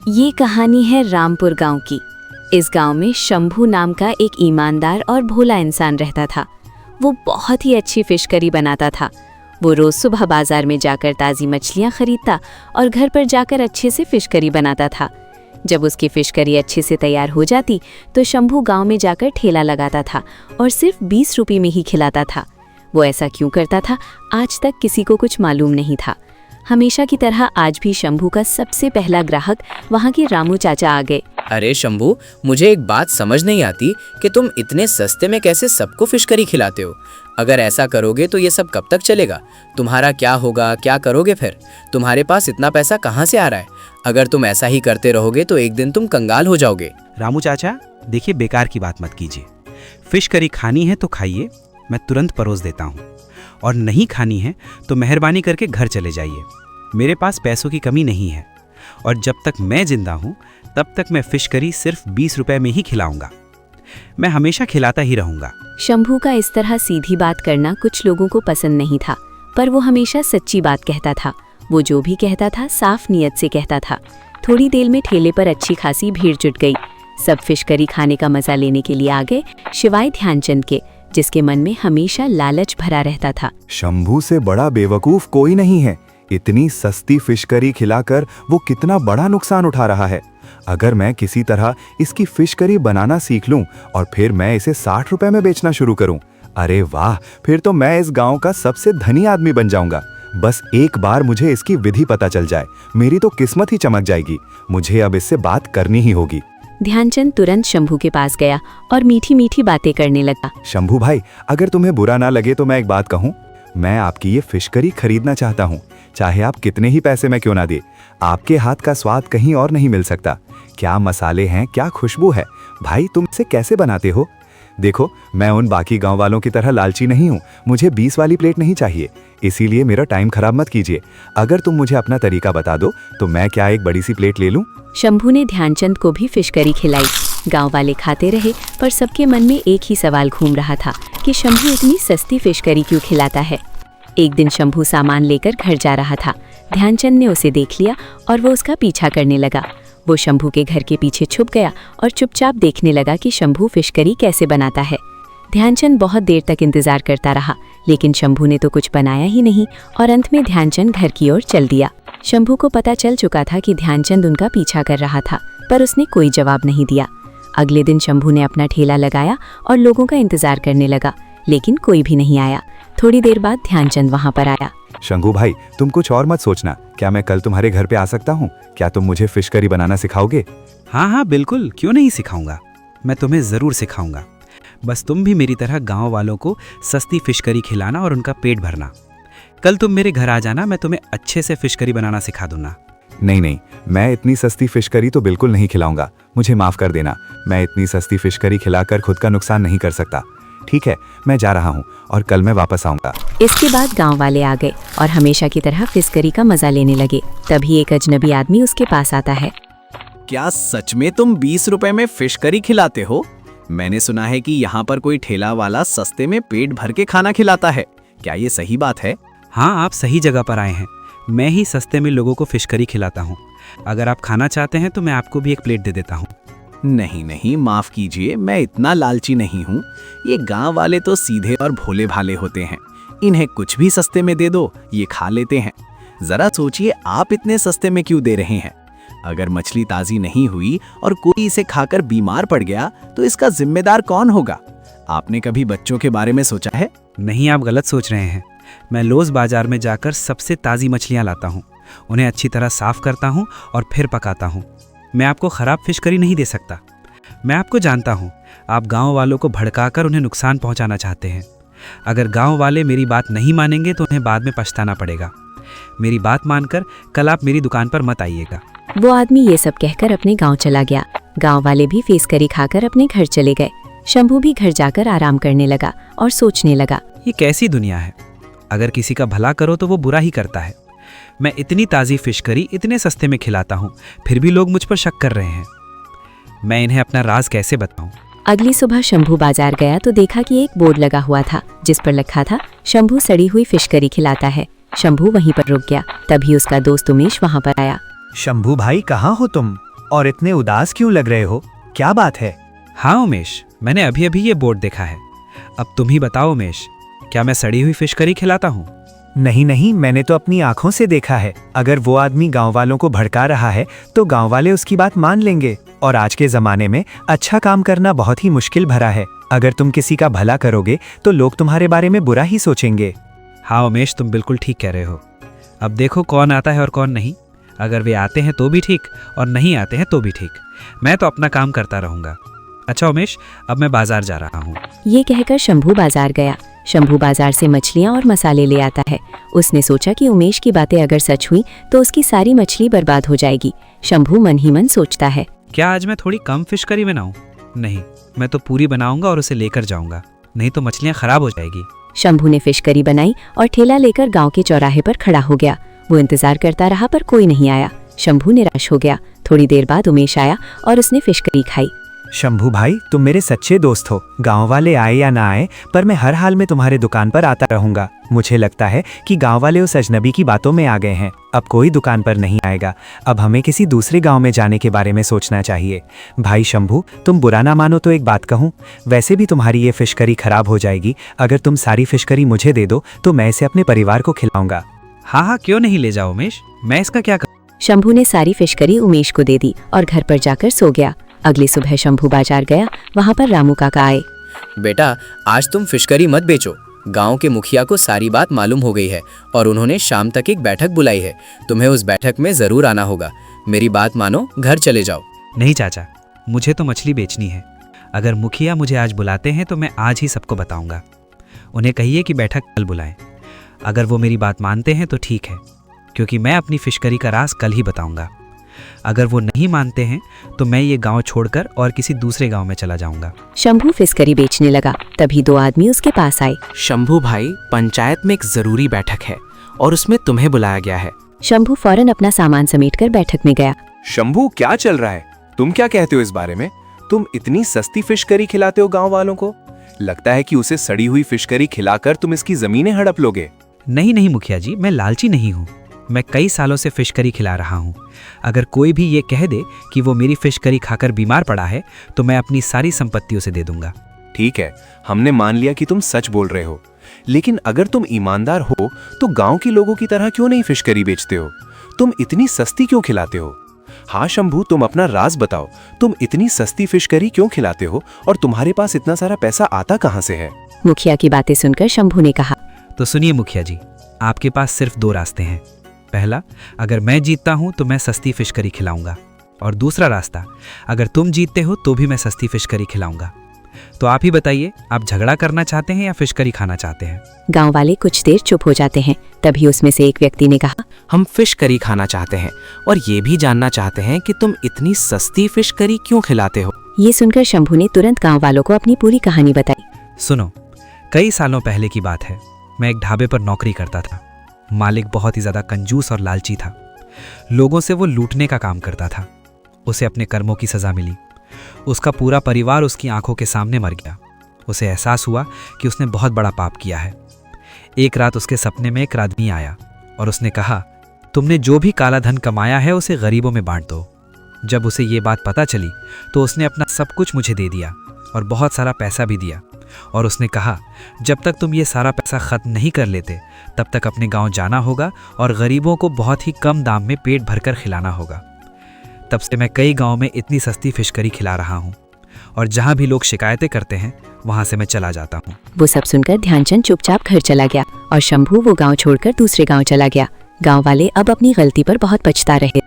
ये कहानी है रामपुर गांव की। इस गांव में शंभू नाम का एक ईमानदार और भोला इंसान रहता था। वो बहुत ही अच्छी फिश करी बनाता था। वो रोज सुबह बाजार में जाकर ताज़ी मछलियां खरीदता और घर पर जाकर अच्छे से फिश करी बनाता था। जब उसकी फिश करी अच्छे से तैयार हो जाती तो शंभू गांव में जाकर ठेला लगाता था और सिर्फ 20 रुपये में ही खिलाता था। वो ऐसा क्यों करता था, आज तक किसी को कुछ मालूम नहीं था। हमेशा की तरह आज भी शंभू का सबसे पहला ग्राहक वहाँ के रामू चाचा आ गए। अरे शंभू, मुझे एक बात समझ नहीं आती कि तुम इतने सस्ते में कैसे सबको फिश करी खिलाते हो। अगर ऐसा करोगे तो ये सब कब तक चलेगा? तुम्हारा क्या होगा, क्या करोगे फिर? तुम्हारे पास इतना पैसा कहाँ से आ रहा है? अगर तुम ऐसा ही करते रहोगे तो एक दिन तुम कंगाल हो जाओगे। रामू चाचा, देखिए बेकार की बात मत कीजिए। फिश करी खानी है तो खाइए, मैं तुरंत परोस देता हूँ, और नहीं खानी है तो मेहरबानी करके घर चले जाइए। मेरे पास पैसों की कमी नहीं है और जब तक मैं जिंदा हूँ तब तक मैं फिश करी सिर्फ 20 रुपए में ही खिलाऊंगा। मैं हमेशा खिलाता ही रहूंगा। शंभू का इस तरह सीधी बात करना कुछ लोगों को पसंद नहीं था, पर वो हमेशा सच्ची बात कहता था। वो जो भी कहता था साफ नीयत से कहता था। थोड़ी देर में ठेले पर अच्छी खासी भीड़ जुट गई। सब फिश करी खाने का मजा लेने के लिए आ गए, शिवाय ध्यानचंद के, जिसके मन में हमेशा लालच भरा रहता था। शंभू से बड़ा बेवकूफ कोई नहीं है। इतनी सस्ती फिश करी खिलाकर वो कितना बड़ा नुकसान उठा रहा है। अगर मैं किसी तरह इसकी फिश करी बनाना सीख लूं और फिर मैं इसे 60 रुपए में बेचना शुरू करूं, अरे वाह, फिर तो मैं इस गांव का सबसे धनी आदमी बन जाऊंगा। बस एक बार मुझे इसकी विधि पता चल जाए, मेरी तो किस्मत ही चमक जाएगी। मुझे अब इससे बात करनी ही होगी। ध्यानचंद तुरंत शंभू के पास गया और मीठी मीठी बातें करने लगा। शंभू भाई, अगर तुम्हें बुरा ना लगे तो मैं एक बात कहूं। मैं आपकी ये फिश करी खरीदना चाहता हूँ, चाहे आप कितने ही पैसे में क्यों ना दे। आपके हाथ का स्वाद कहीं और नहीं मिल सकता। क्या मसाले हैं, क्या खुशबू है। भाई, तुम इसे कैसे बनाते हो? देखो, मैं उन बाकी गांव वालों की तरह लालची नहीं हूँ। मुझे 20 वाली प्लेट नहीं चाहिए, इसीलिए मेरा टाइम खराब मत कीजिए। अगर तुम मुझे अपना तरीका बता दो तो मैं क्या एक बड़ी सी प्लेट ले लूं? शंभू ने ध्यानचंद को भी फिश करी खिलाई। गांव वाले खाते रहे, पर सबके मन में एक ही सवाल घूम रहा था कि शंभू इतनी सस्ती फिश करी क्यों खिलाता है। एक दिन शंभू सामान लेकर घर जा रहा था। ध्यानचंद ने उसे देख लिया और वो उसका पीछा करने लगा। वो शंभू के घर के पीछे छुप गया और चुपचाप देखने लगा कि शंभू फिश करी कैसे बनाता है। ध्यानचंद बहुत देर तक इंतजार करता रहा, लेकिन शंभू ने तो कुछ बनाया ही नहीं और अंत में ध्यानचंद घर की ओर चल दिया। शंभू को पता चल चुका था कि ध्यानचंद उनका पीछा कर रहा था, पर उसने कोई जवाब नहीं दिया। अगले दिन शंभू ने अपना ठेला लगाया और लोगों का इंतजार करने लगा, लेकिन कोई भी नहीं आया। थोड़ी देर बाद ध्यानचंद वहाँ पर आया। शंभू भाई, तुम कुछ और मत सोचना। क्या मैं कल तुम्हारे घर पे आ सकता हूँ? क्या तुम मुझे फिश करी बनाना सिखाओगे? हाँ, बिल्कुल, क्यों नहीं सिखाऊंगा। मैं तुम्हें जरूर सिखाऊंगा। बस तुम भी मेरी तरह गांव वालों को सस्ती फिश करी खिलाना और उनका पेट भरना। कल तुम मेरे घर आ जाना, मैं तुम्हें अच्छे से फिश करी बनाना सिखा दूंगा। नहीं, मैं इतनी सस्ती फिश करी तो बिल्कुल नहीं खिलाऊंगा। मुझे माफ कर देना, मैं इतनी सस्ती फिश करी खिलाकर खुद का नुकसान नहीं कर सकता। ठीक है, मैं जा रहा हूँ और कल मैं वापस आऊंगा। इसके बाद गांव वाले आ गए और हमेशा की तरह फिश करी का मजा लेने लगे। तभी एक अजनबी आदमी उसके पास आता है। क्या सच में तुम 20 रुपए में फिश करी खिलाते हो? मैंने सुना है कि यहाँ पर कोई ठेला वाला सस्ते में पेट भर के खाना खिलाता है। क्या ये सही बात है? हाँ, आप सही जगह पर आए हैं। मैं ही सस्ते में लोगों को फिश करी खिलाता हूँ। अगर आप खाना चाहते हैं तो मैं आपको भी एक प्लेट दे देता हूँ। नहीं, माफ कीजिए, मैं इतना लालची नहीं हूँ। ये गांव वाले तो सीधे और भोले भाले होते हैं। इन्हें कुछ भी सस्ते में दे दो, ये खा लेते हैं। जरा सोचिए, आप इतने सस्ते में क्यों दे रहे हैं? अगर मछली ताज़ी नहीं हुई और कोई इसे खाकर बीमार पड़ गया तो इसका जिम्मेदार कौन होगा? आपने कभी बच्चों के बारे में सोचा है? नहीं, आप गलत सोच रहे हैं। मैं रोज बाजार में जाकर सबसे ताज़ी मछलियाँ लाता हूँ, उन्हें अच्छी तरह साफ करता हूँ और फिर पकाता हूँ। मैं आपको खराब फिश करी नहीं दे सकता। मैं आपको जानता हूँ, आप गांव वालों को भड़काकर उन्हें नुकसान पहुंचाना चाहते हैं। अगर गांव वाले मेरी बात नहीं मानेंगे तो उन्हें बाद में पछताना पड़ेगा। मेरी बात मानकर कल आप मेरी दुकान पर मत आइएगा। वो आदमी ये सब कहकर अपने गांव चला गया। गांव वाले भी फिश करी खाकर अपने घर चले गए। शंभू भी घर जाकर आराम करने लगा और सोचने लगा, ये कैसी दुनिया है? अगर किसी का भला करो तो वो बुरा ही करता है। मैं इतनी ताज़ी फिश करी इतने सस्ते में खिलाता हूँ, फिर भी लोग मुझ पर शक कर रहे हैं। मैं इन्हें अपना राज कैसे बताऊं? अगली सुबह शंभू बाजार गया तो देखा कि एक बोर्ड लगा हुआ था जिस पर लिखा था, शंभू सड़ी हुई फिश करी खिलाता है। शंभू वहीं पर रुक गया। तभी उसका दोस्त उमेश वहाँ पर आया। शंभू भाई, कहाँ हो तुम? और इतने उदास क्यों लग रहे हो? क्या बात है? हाँ उमेश, मैंने अभी अभी ये बोर्ड देखा है। अब तुम ही बताओ उमेश, क्या मैं सड़ी हुई फिश करी खिलाता हूँ? नहीं नहीं, मैंने तो अपनी आंखों से देखा है। अगर वो आदमी गांव वालों को भड़का रहा है तो गांव वाले उसकी बात मान लेंगे। और आज के जमाने में अच्छा काम करना बहुत ही मुश्किल भरा है। अगर तुम किसी का भला करोगे तो लोग तुम्हारे बारे में बुरा ही सोचेंगे। हाँ उमेश, तुम बिल्कुल ठीक कह रहे हो। अब देखो कौन आता है और कौन नहीं। अगर वे आते हैं तो भी ठीक और नहीं आते हैं तो भी ठीक। मैं तो अपना काम करता रहूँगा। अच्छा उमेश, अब मैं बाजार जा रहा हूँ। ये कहकर शंभू बाजार गया। शंभू बाजार से मछलियाँ और मसाले ले आता है। उसने सोचा कि उमेश की बातें अगर सच हुई तो उसकी सारी मछली बर्बाद हो जाएगी। शंभू मन ही मन सोचता है, क्या आज मैं थोड़ी कम फिश करी बनाऊँ? नहीं, मैं तो पूरी बनाऊंगा और उसे लेकर जाऊंगा, नहीं तो मछलियाँ खराब हो जाएगी। शंभू ने फिश करी बनाई और ठेला लेकर गांव के चौराहे पर खड़ा हो गया। वो इंतजार करता रहा पर कोई नहीं आया। शंभू निराश हो गया। थोड़ी देर बाद उमेश आया और उसने फिश करी खाई। शंभू भाई, तुम मेरे सच्चे दोस्त हो। गांव वाले आए या ना आए, पर मैं हर हाल में तुम्हारे दुकान पर आता रहूंगा। मुझे लगता है कि गांव वाले उस अजनबी की बातों में आ गए हैं। अब कोई दुकान पर नहीं आएगा। अब हमें किसी दूसरे गांव में जाने के बारे में सोचना चाहिए। भाई शंभू, तुम बुरा ना मानो तो एक बात कहूँ, वैसे भी तुम्हारी ये फिश करी खराब हो जाएगी। अगर तुम सारी फिश करी मुझे दे दो तो मैं इसे अपने परिवार को खिलाऊंगा। हाँ हाँ, क्यों नहीं, ले जाओ उमेश, मैं इसका क्या करूँ? शंभू ने सारी फिश करी उमेश को दे दी और घर पर जाकर सो गया। अगली सुबह शंभू बाजार गया। वहां पर रामू काका आए। बेटा, आज तुम फिश करी मत बेचो। गांव के मुखिया को सारी बात मालूम हो गई है और उन्होंने शाम तक एक बैठक बुलाई है। तुम्हें उस बैठक में जरूर आना होगा। मेरी बात मानो, घर चले जाओ। नहीं चाचा, मुझे तो मछली बेचनी है। अगर मुखिया मुझे आज बुलाते हैं तो मैं आज ही सबको बताऊंगा। उन्हें कहिए कि बैठक कल बुलाएं। अगर वो मेरी बात मानते हैं तो ठीक है, क्योंकि मैं अपनी फिश करी का राज कल ही बताऊंगा। अगर वो नहीं मानते हैं तो मैं ये गांव छोड़कर और किसी दूसरे गांव में चला जाऊंगा। शंभू फिश करी बेचने लगा। तभी दो आदमी उसके पास आए। शंभू भाई, पंचायत में एक जरूरी बैठक है और उसमें तुम्हें बुलाया गया है। शंभू फौरन अपना सामान समेटकर बैठक में गया। शंभू, क्या चल रहा है? तुम क्या कहते हो इस बारे में? तुम इतनी सस्ती फिश करी खिलाते हो गांव वालों को। लगता है कि उसे सड़ी हुई फिश करी खिलाकर तुम इसकी जमीनें हड़प लोगे। नहीं नहीं मुखिया जी, मैं लालची नहीं हूँ। मैं कई सालों से फिश करी खिला रहा हूँ। अगर कोई भी ये कह दे कि वो मेरी फिश करी खाकर बीमार पड़ा है तो मैं अपनी सारी संपत्ति उसे दे दूंगा। ठीक है, हमने मान लिया कि तुम सच बोल रहे हो, लेकिन अगर तुम ईमानदार हो तो गांव के लोगों की तरह क्यों नहीं फिश करी बेचते हो? तुम इतनी सस्ती क्यों खिलाते हो? हाँ शंभू, तुम अपना राज बताओ। तुम इतनी सस्ती फिश करी क्यों खिलाते हो और तुम्हारे पास इतना सारा पैसा आता कहाँ से है? मुखिया की बातें सुनकर शंभू ने कहा, तो सुनिए मुखिया जी, आपके पास सिर्फ दो रास्ते हैं। पहला, अगर मैं जीतता हूं तो मैं सस्ती फिश करी खिलाऊंगा, और दूसरा रास्ता, अगर तुम जीतते हो तो भी मैं सस्ती फिश करी खिलाऊंगा। तो आप ही बताइए, आप झगड़ा करना चाहते हैं या फिश करी खाना चाहते हैं? गांव वाले कुछ देर चुप हो जाते हैं। तभी उसमें से एक व्यक्ति ने कहा, हम फिश करी खाना चाहते हैं और ये भी जानना चाहते हैं कि तुम इतनी सस्ती फिश करी क्यों खिलाते हो। ये सुनकर शंभू ने तुरंत गांव वालों को अपनी पूरी कहानी बताई। सुनो, कई सालों पहले की बात है। मैं एक ढाबे पर नौकरी करता था। मालिक बहुत ही ज़्यादा कंजूस और लालची था। लोगों से वो लूटने का काम करता था। उसे अपने कर्मों की सज़ा मिली। उसका पूरा परिवार उसकी आंखों के सामने मर गया। उसे एहसास हुआ कि उसने बहुत बड़ा पाप किया है। एक रात उसके सपने में एक आदमी आया और उसने कहा, तुमने जो भी काला धन कमाया है उसे गरीबों में बांट दो। जब उसे ये बात पता चली तो उसने अपना सब कुछ मुझे दे दिया और बहुत सारा पैसा भी दिया। और उसने कहा, जब तक तुम ये सारा पैसा खत्म नहीं कर लेते तब तक अपने गांव जाना होगा और गरीबों को बहुत ही कम दाम में पेट भरकर खिलाना होगा। तब से मैं कई गांव में इतनी सस्ती फिश करी खिला रहा हूँ और जहाँ भी लोग शिकायतें करते हैं वहाँ से मैं चला जाता हूँ। वो सब सुनकर ध्यानचंद चुपचाप घर चला गया और शंभू वो गांव छोड़कर दूसरे गांव चला गया। गांव वाले अब अपनी गलती पर बहुत पछता रहे।